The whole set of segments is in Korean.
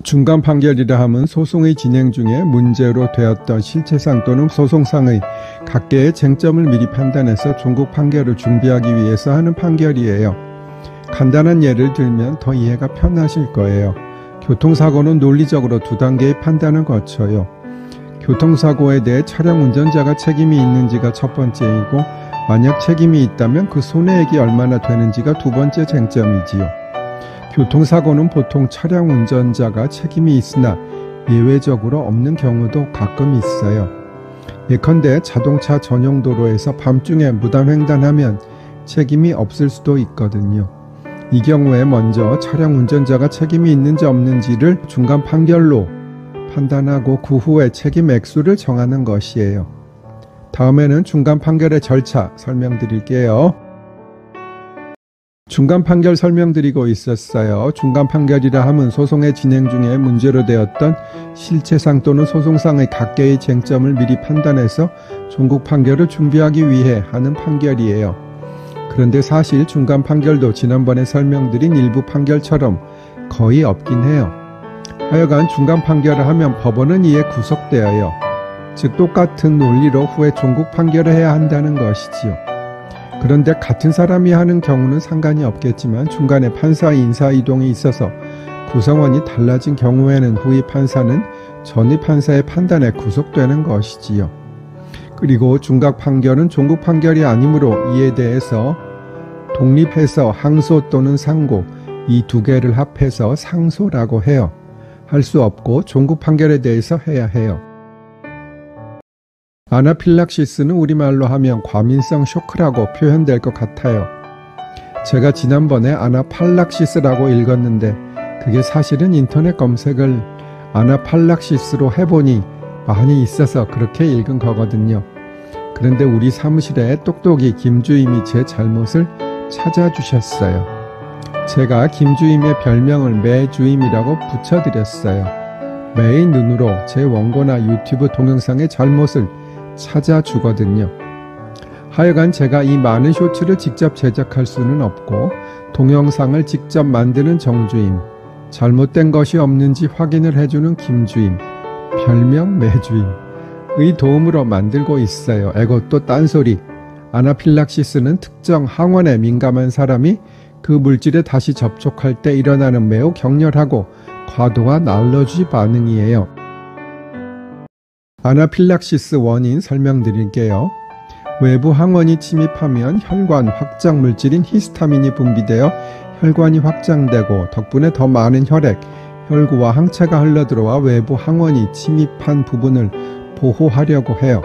중간 판결이라 함은 소송의 진행 중에 문제로 되었던 실체상 또는 소송상의 각계의 쟁점을 미리 판단해서 종국 판결을 준비하기 위해서 하는 판결이에요. 간단한 예를 들면 더 이해가 편하실 거예요. 교통사고는 논리적으로 두 단계의 판단을 거쳐요. 교통사고에 대해 차량 운전자가 책임이 있는지가 첫 번째이고, 만약 책임이 있다면 그 손해액이 얼마나 되는지가 두 번째 쟁점이지요. 교통사고는 보통 차량 운전자가 책임이 있으나 예외적으로 없는 경우도 가끔 있어요. 예컨대 자동차 전용 도로에서 밤중에 무단횡단하면 책임이 없을 수도 있거든요. 이 경우에 먼저 차량 운전자가 책임이 있는지 없는지를 중간 판결로 판단하고 그 후에 책임 액수를 정하는 것이에요. 다음에는 중간 판결의 절차 설명드릴게요. 중간 판결 설명드리고 있었어요. 중간 판결이라 함은 소송의 진행 중에 문제로 되었던 실체상 또는 소송상의 각계의 쟁점을 미리 판단해서 종국 판결을 준비하기 위해 하는 판결이에요. 그런데 사실 중간 판결도 지난번에 설명드린 일부 판결처럼 거의 없긴 해요. 하여간 중간 판결을 하면 법원은 이에 구속되어요. 즉 똑같은 논리로 후에 종국 판결을 해야 한다는 것이지요. 그런데 같은 사람이 하는 경우는 상관이 없겠지만 중간에 판사 인사 이동이 있어서 구성원이 달라진 경우에는 후위 판사는 전위 판사의 판단에 구속되는 것이지요. 그리고 중간 판결은 종국 판결이 아니므로 이에 대해서 독립해서 항소 또는 상고 이 두 개를 합해서 상소라고 해요. 할 수 없고 종국 판결에 대해서 해야 해요. 아나필락시스는 우리말로 하면 과민성 쇼크라고 표현될 것 같아요. 제가 지난번에 아나팔락시스라고 읽었는데 그게 사실은 인터넷 검색을 아나팔락시스로 해보니 많이 있어서 그렇게 읽은 거거든요. 그런데 우리 사무실에 똑똑이 김주임이 제 잘못을 찾아주셨어요. 제가 김주임의 별명을 매주임이라고 붙여드렸어요. 매의 눈으로 제 원고나 유튜브 동영상의 잘못을 찾아주거든요. 하여간 제가 이 많은 쇼츠를 직접 제작할 수는 없고 동영상을 직접 만드는 정주임, 잘못된 것이 없는지 확인을 해주는 김주임, 별명 매주임의 도움으로 만들고 있어요. 에고 딴소리. 아나필락시스는 특정 항원에 민감한 사람이 그 물질에 다시 접촉할 때 일어나는 매우 격렬하고 과도한 알러지 반응이에요. 아나필락시스 원인 설명드릴게요. 외부 항원이 침입하면 혈관 확장 물질인 히스타민이 분비되어 혈관이 확장되고 덕분에 더 많은 혈액, 혈구와 항체가 흘러들어와 외부 항원이 침입한 부분을 보호하려고 해요.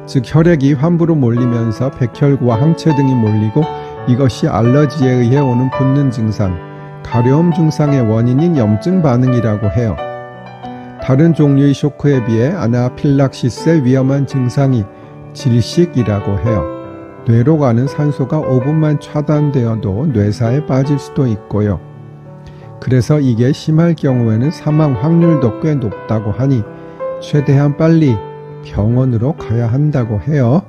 즉 혈액이 환부로 몰리면서 백혈구와 항체 등이 몰리고 이것이 알러지에 의해 오는 붓는 증상, 가려움 증상의 원인인 염증 반응이라고 해요. 다른 종류의 쇼크에 비해 아나필락시스의 위험한 증상이 질식이라고 해요. 뇌로 가는 산소가 5분만 차단되어도 뇌사에 빠질 수도 있고요. 그래서 이게 심할 경우에는 사망 확률도 꽤 높다고 하니 최대한 빨리 병원으로 가야 한다고 해요.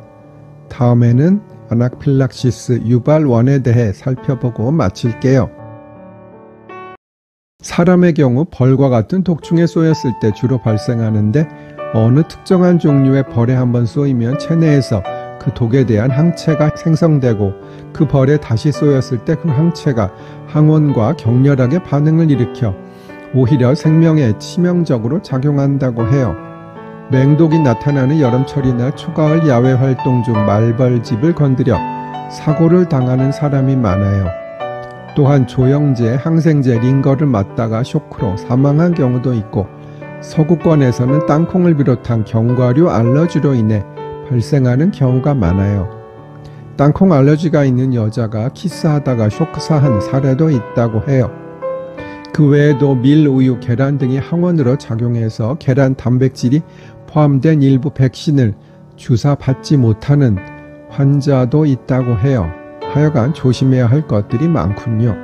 다음에는 아나필락시스 유발원에 대해 살펴보고 마칠게요. 사람의 경우 벌과 같은 독충에 쏘였을 때 주로 발생하는데 어느 특정한 종류의 벌에 한번 쏘이면 체내에서 그 독에 대한 항체가 생성되고 그 벌에 다시 쏘였을 때 그 항체가 항원과 격렬하게 반응을 일으켜 오히려 생명에 치명적으로 작용한다고 해요. 맹독이 나타나는 여름철이나 초가을 야외 활동 중 말벌집을 건드려 사고를 당하는 사람이 많아요. 또한 조영제, 항생제, 링거를 맞다가 쇼크로 사망한 경우도 있고 서구권에서는 땅콩을 비롯한 견과류 알러지로 인해 발생하는 경우가 많아요. 땅콩 알러지가 있는 여자가 키스하다가 쇼크사한 사례도 있다고 해요. 그 외에도 밀, 우유, 계란 등이 항원으로 작용해서 계란 단백질이 포함된 일부 백신을 주사받지 못하는 환자도 있다고 해요. 하여간 조심해야 할 것들이 많군요.